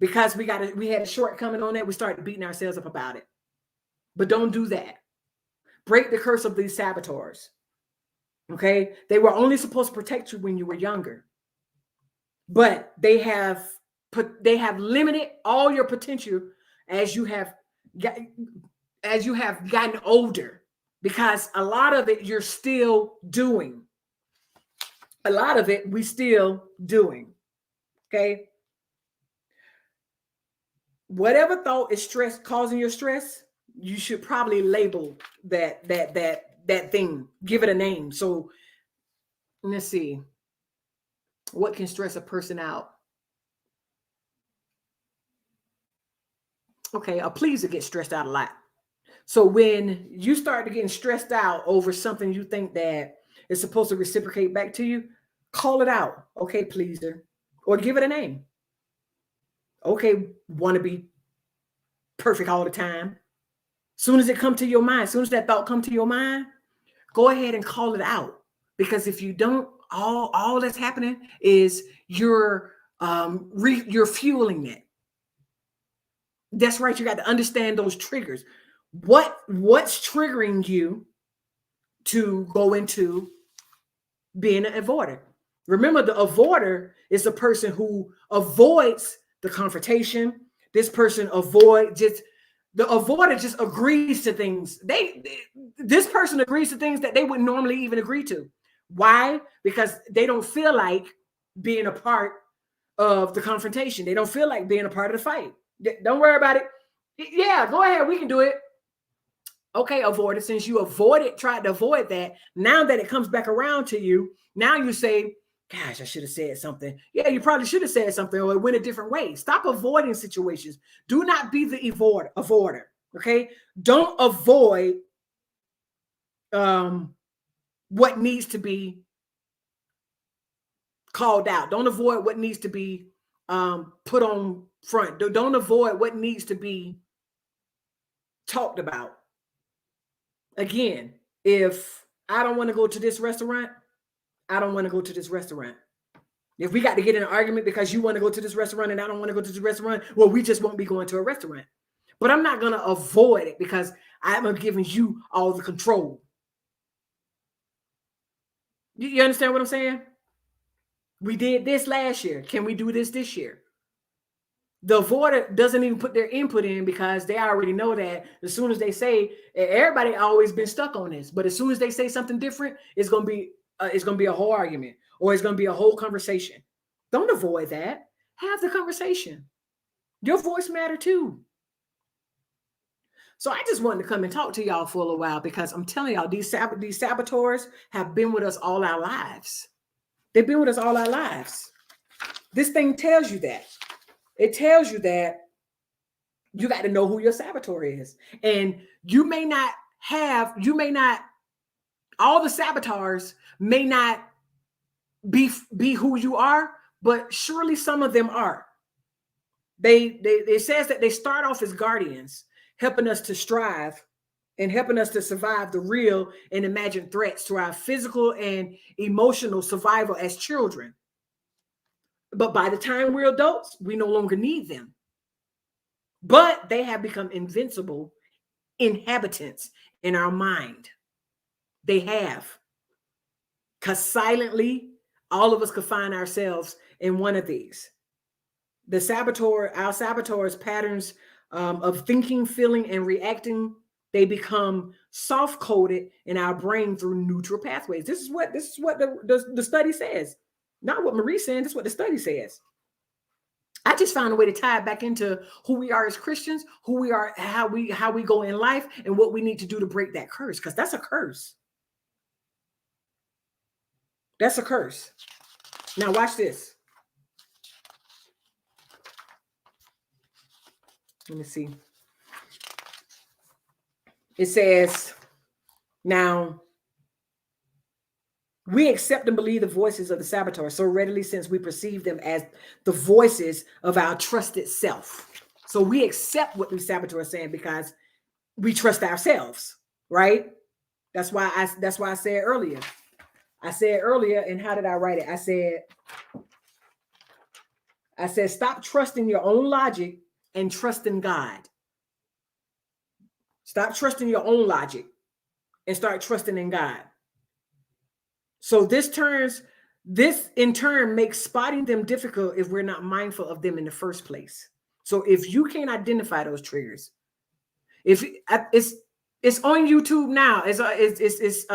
Because we had a shortcoming on that, we started beating ourselves up about it. But don't do that. Break the curse of these saboteurs. Okay? They were only supposed to protect you when you were younger. But they have limited all your potential as you have gotten older. Because a lot of it you're still doing. A lot of it we still doing. Okay. Whatever thought is stress causing your stress, you should probably label that thing. Give it a name. So let's see. What can stress a person out? Okay, a pleaser gets stressed out a lot. So when you start getting stressed out over something you think that is supposed to reciprocate back to you, call it out. Okay, pleaser. Or give it a name. Okay, want to be perfect all the time. Soon as it come to your mind, soon as that thought come to your mind, go ahead and call it out. Because if you don't, all that's happening is you're fueling it. That's right. You got to understand those triggers. What's triggering you to go into being an avoider? Remember, the avoider is the person who avoids the confrontation. This person avoider just agrees to things. This person agrees to things that they wouldn't normally even agree to. Why? Because they don't feel like being a part of the confrontation. They don't feel like being a part of the fight. Don't worry about it. Yeah, go ahead. We can do it. Okay, avoid it. Since you tried to avoid that, now that it comes back around to you, now you say, gosh, I should have said something. Yeah, you probably should have said something, or it went a different way. Stop avoiding situations. Do not be the avoider. Okay. Don't avoid what needs to be called out. Don't avoid what needs to be put on front. Don't avoid what needs to be talked about. Again, if I don't want to go to this restaurant, I don't want to go to this restaurant. If we got to get in an argument because you want to go to this restaurant and I don't want to go to this restaurant, well, we just won't be going to a restaurant. But I'm not going to avoid it because I'm giving you all the control. You understand what I'm saying? We did this last year. Can we do this year? The avoider doesn't even put their input in because they already know that as soon as they say, everybody always been stuck on this, but as soon as they say something different, it's gonna be a whole argument or it's gonna be a whole conversation. Don't avoid that. Have the conversation. Your voice matter too. So I just wanted to come and talk to y'all for a little while because I'm telling y'all, these saboteurs have been with us all our lives. They've been with us all our lives. This thing tells you that. It tells you that you got to know who your saboteur is. And all the saboteurs may not be who you are, but surely some of them are. It says that they start off as guardians, helping us to strive and helping us to survive the real and imagined threats to our physical and emotional survival as children. But by the time we're adults, we no longer need them. But they have become invincible inhabitants in our mind. They have. Because silently, all of us could find ourselves in one of these. Our saboteurs' patterns of thinking, feeling, and reacting, they become soft-coded in our brain through neutral pathways. This is what the study says. Not what Marie's saying, this is what the study says. I just found a way to tie it back into who we are as Christians, who we are, how we go in life, and what we need to do to break that curse, because that's a curse. That's a curse. Now watch this. Let me see. It says, now, we accept and believe the voices of the saboteur so readily since we perceive them as the voices of our trusted self. So we accept what the saboteur is saying because we trust ourselves, right? That's why I said earlier. And how did I write it? I said, stop trusting your own logic and trust in God. Stop trusting your own logic and start trusting in God. So this in turn makes spotting them difficult if we're not mindful of them in the first place. So if you can't identify those triggers, if it's on YouTube now, it's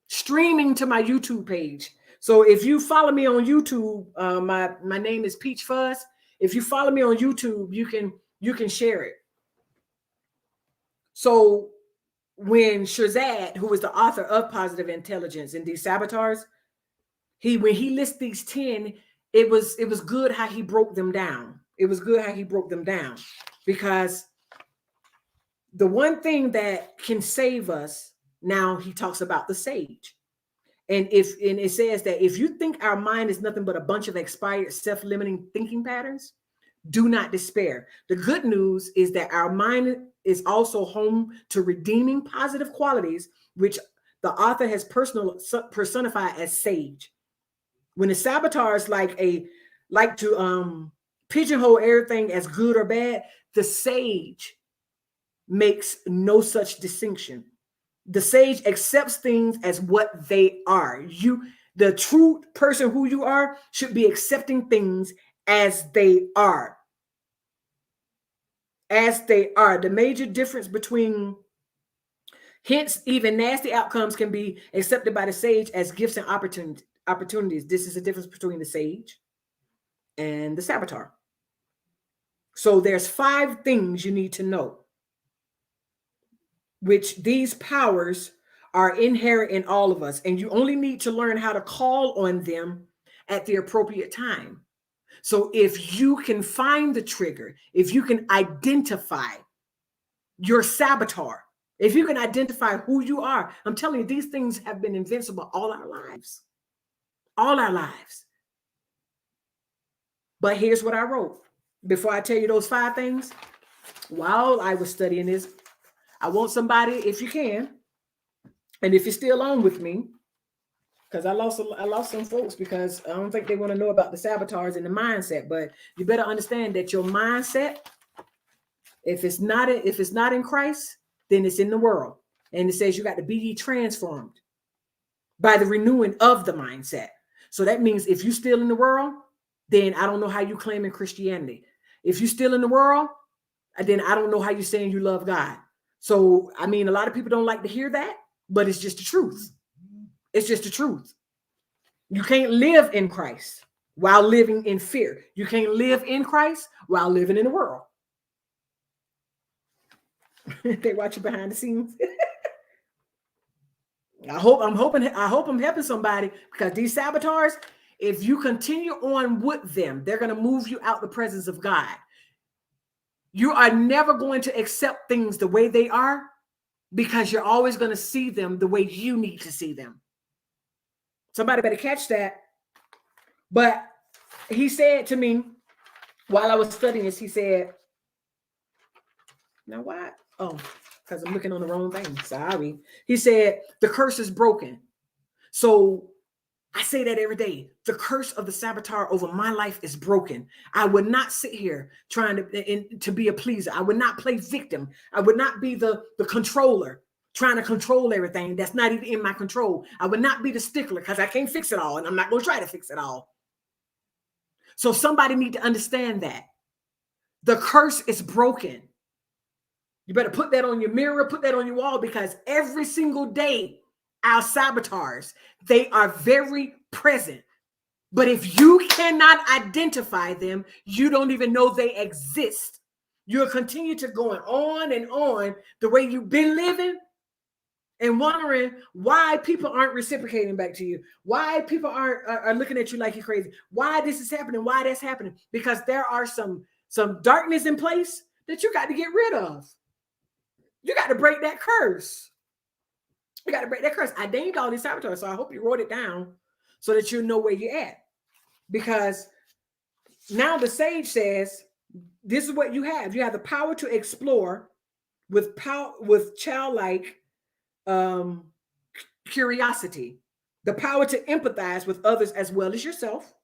streaming to my YouTube page. So if you follow me on YouTube, my name is Peach Fuzz. If you follow me on YouTube, you can share it. So when Shazad, who was the author of Positive Intelligence and These Saboteurs, when he lists these 10, it was good how he broke them down. It was good how he broke them down, because the one thing that can save us, now he talks about the sage. And it says that if you think our mind is nothing but a bunch of expired self-limiting thinking patterns, do not despair. The good news is that our mind is also home to redeeming positive qualities, which the author has personified as sage. When the saboteurs like to pigeonhole everything as good or bad, the sage makes no such distinction. The sage accepts things as what they are. The true person who you are, should be accepting things as they are. As they are. The major difference between, hence, even nasty outcomes can be accepted by the sage as gifts and opportunities. This is the difference between the sage and the saboteur. So there's 5 things you need to know, which these powers are inherent in all of us, and you only need to learn how to call on them at the appropriate time. So if you can find the trigger, if you can identify your saboteur. If you can identify who you are, I'm telling you, these things have been invincible all our lives. All our lives. But here's what I wrote. Before I tell you those 5 things, while I was studying this, I want somebody, if you can, and if you're still on with me, because I lost some folks because I don't think they want to know about the saboteurs and the mindset. But you better understand that your mindset, if it's not in Christ, then it's in the world. And it says you got to be ye transformed by the renewing of the mindset. So that means if you're still in the world, then I don't know how you claiming Christianity. If you're still in the world, then I don't know how you're saying you love God. So, I mean, a lot of people don't like to hear that, but it's just the truth. It's just the truth. You can't live in Christ while living in fear. You can't live in Christ while living in the world. They watch you behind the scenes. I hope I'm helping somebody, because these saboteurs, if you continue on with them, they're going to move you out the presence of God. You are never going to accept things the way they are, because you're always going to see them the way you need to see them. Somebody better catch that. But he said to me while I was studying this, he said, now why? Oh, because I'm looking on the wrong thing. Sorry. He said, the curse is broken. So I say that every day. The curse of the saboteur over my life is broken. I would not sit here trying to be a pleaser. I would not play victim. I would not be the controller, trying to control everything that's not even in my control. I would not be the stickler, because I can't fix it all, and I'm not going to try to fix it all. So somebody need to understand that. The curse is broken. You better put that on your mirror, put that on your wall, because every single day, our saboteurs, they are very present. But if you cannot identify them, you don't even know they exist. You'll continue to going on and on the way you've been living, and wondering why people aren't reciprocating back to you, why people are looking at you like you're crazy, why this is happening, why that's happening, because there are some darkness in place that you got to get rid of. You got to break that curse. You got to break that curse. I named all these saboteurs, so I hope you wrote it down so that you know where you're at. Because now the sage says, this is what you have. You have the power to explore with childlike curiosity, the power to empathize with others as well as yourself,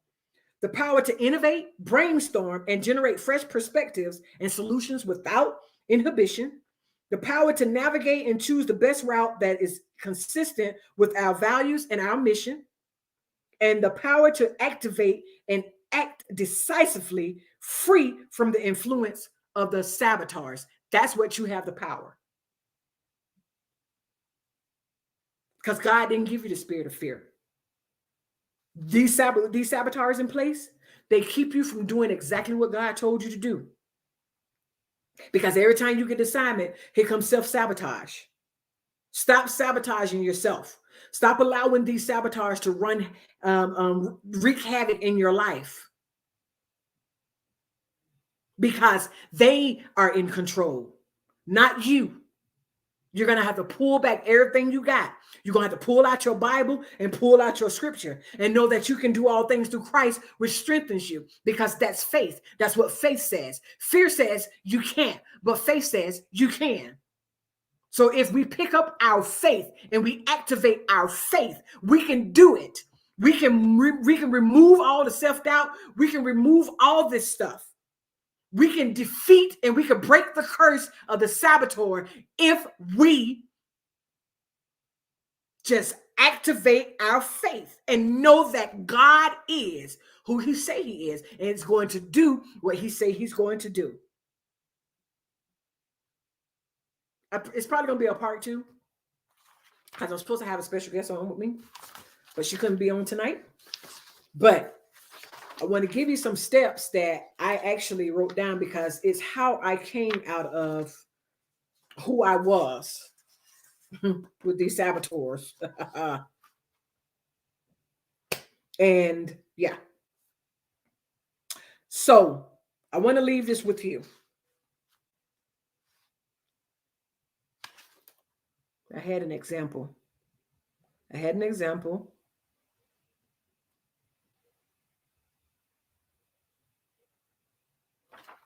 the power to innovate, brainstorm, and generate fresh perspectives and solutions without inhibition, the power to navigate and choose the best route that is consistent with our values and our mission, and the power to activate and act decisively, free from the influence of the saboteurs. That's what you have, the power. Because God didn't give you the spirit of fear. These saboteurs in place, they keep you from doing exactly what God told you to do. Because every time you get an assignment, here comes self-sabotage. Stop sabotaging yourself. Stop allowing these saboteurs to wreak havoc in your life. Because they are in control, not you. You're going to have to pull back everything you got. You're going to have to pull out your Bible and pull out your scripture and know that you can do all things through Christ, which strengthens you, because that's faith. That's what faith says. Fear says you can't, but faith says you can. So if we pick up our faith and we activate our faith, we can do it. We can remove all the self-doubt. We can remove all this stuff. We can defeat and we can break the curse of the saboteur if we just activate our faith and know that God is who he say he is, and is going to do what he say he's going to do. It's probably going to be a part 2, because I'm supposed to have a special guest on with me, but she couldn't be on tonight. But I want to give you some steps that I actually wrote down, because it's how I came out of who I was with these saboteurs. And yeah. So I want to leave this with you. I had an example. I had an example.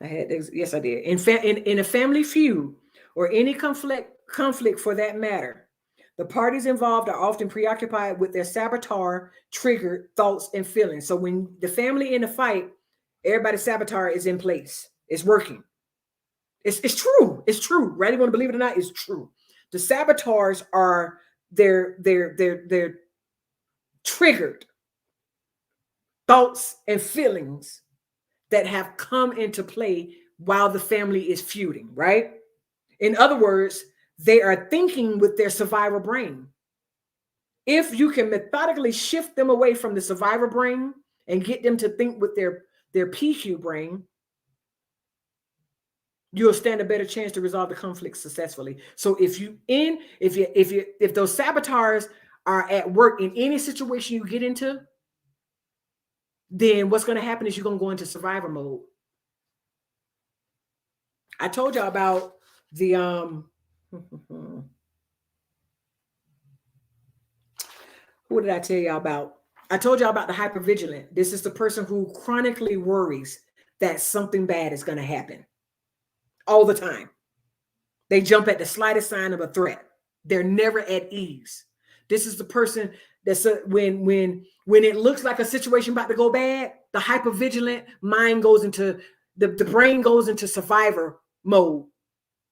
Yes, I did. In a family feud or any conflict for that matter, the parties involved are often preoccupied with their saboteur triggered thoughts and feelings. So when the family in a fight, everybody's saboteur is in place. It's working. It's true. It's true. Right? You want to believe it or not? It's true. The saboteurs are they're triggered thoughts and feelings that have come into play while the family is feuding, right? In other words, they are thinking with their survivor brain. If you can methodically shift them away from the survivor brain and get them to think with their PQ brain, you'll stand a better chance to resolve the conflict successfully. So if those saboteurs are at work in any situation you get into, then what's going to happen is you're going to go into survivor mode. I told y'all about the who did I tell y'all about? I told y'all about the hyper vigilant. This is the person who chronically worries that something bad is going to happen all the time. They jump at the slightest sign of a threat. They're never at ease. This is the person that's when it looks like a situation about to go bad, the hyper vigilant mind goes into the brain goes into survivor mode.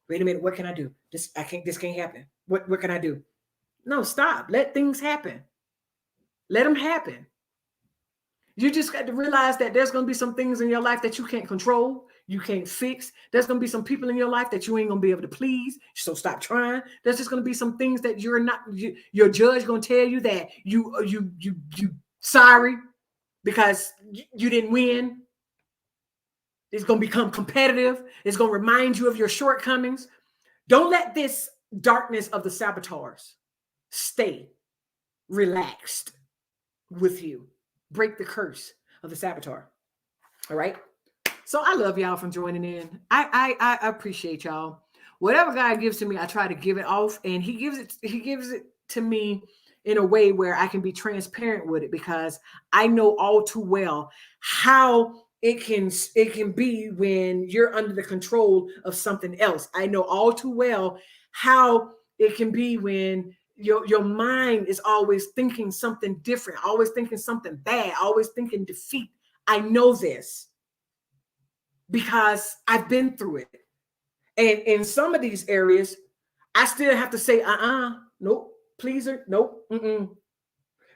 Wait a minute, what can I do? This can't happen. What can I do? No, stop. Let things happen. Let them happen. You just got to realize that there's going to be some things in your life that you can't control, you can't fix. There's going to be some people in your life that you ain't going to be able to please. So stop trying. There's just going to be some things that you're not. Your judge going to tell you that you sorry because you didn't win. It's going to become competitive. It's going to remind you of your shortcomings. Don't let this darkness of the saboteurs stay relaxed with you. Break the curse of the saboteur. All right. So I love y'all from joining in. I appreciate y'all. Whatever God gives to me, I try to give it off, and He gives it to me in a way where I can be transparent with it, because I know all too well how it can be when you're under the control of something else. I know all too well how it can be when your mind is always thinking something different, always thinking something bad, always thinking defeat. I know this because I've been through it. And in some of these areas, I still have to say, nope, pleaser, nope,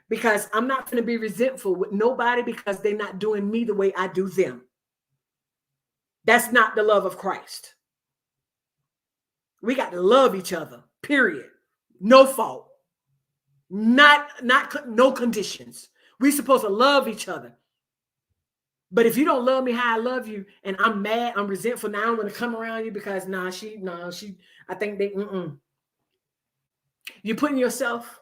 because I'm not going to be resentful with nobody because they're not doing me the way I do them. That's not the love of Christ. We got to love each other, period. No fault. Not no conditions. We're supposed to love each other. But if you don't love me how I love you, and I'm mad, I'm resentful, now I'm going to come around you because I think you're putting yourself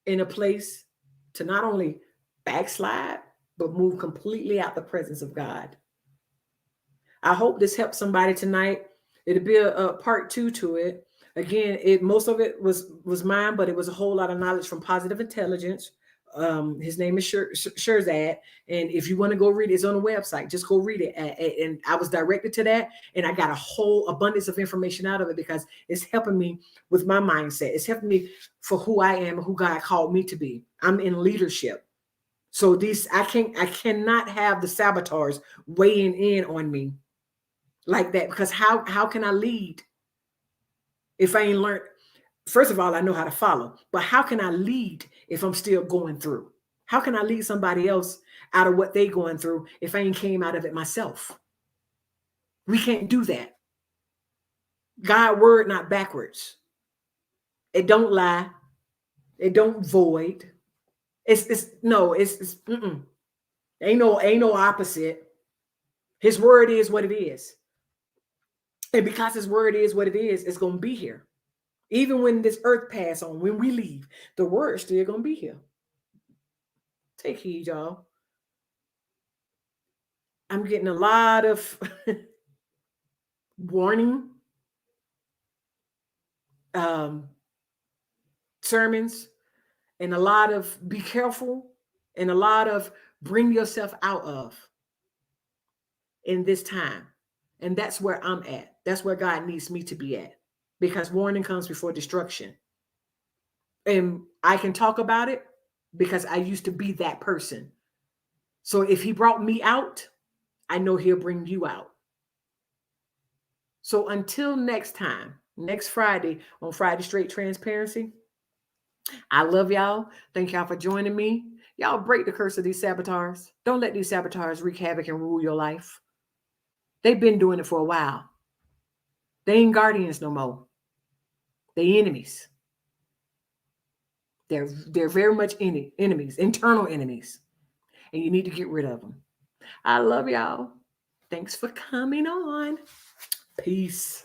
in a place to not only backslide, but move completely out the presence of God. I hope this helped somebody tonight. It'll be a part 2 to it. Again, most of it was mine, but it was a whole lot of knowledge from Positive Intelligence. His name is Shirzad, and if you want to go read it, it's on the website. Just go read it. And I was directed to that, and I got a whole abundance of information out of it because it's helping me with my mindset. It's helping me for who I am and who God called me to be. I'm in leadership, so I cannot have the saboteurs weighing in on me like that, because how can I lead if I ain't learned? First of all, I know how to follow, but how can I lead if I'm still going through? How can I lead somebody else out of what they going through if I ain't came out of it myself? We can't do that. God word not backwards. It don't lie. It don't void. Ain't no opposite. His word is what it is. And because his word is what it is, it's going to be here. Even when this earth pass on, when we leave, the word still going to be here. Take heed, y'all. I'm getting a lot of warning. sermons and a lot of be careful and a lot of bring yourself out of in this time. And that's where I'm at. That's where God needs me to be at, because warning comes before destruction. And I can talk about it because I used to be that person. So if he brought me out, I know he'll bring you out. So until next time, next Friday on Friday Straight Transparency, I love y'all. Thank y'all for joining me. Y'all break the curse of these saboteurs. Don't let these saboteurs wreak havoc and rule your life. They've been doing it for a while. They ain't guardians no more. They enemies. They're very much enemies, internal enemies. And you need to get rid of them. I love y'all. Thanks for coming on. Peace.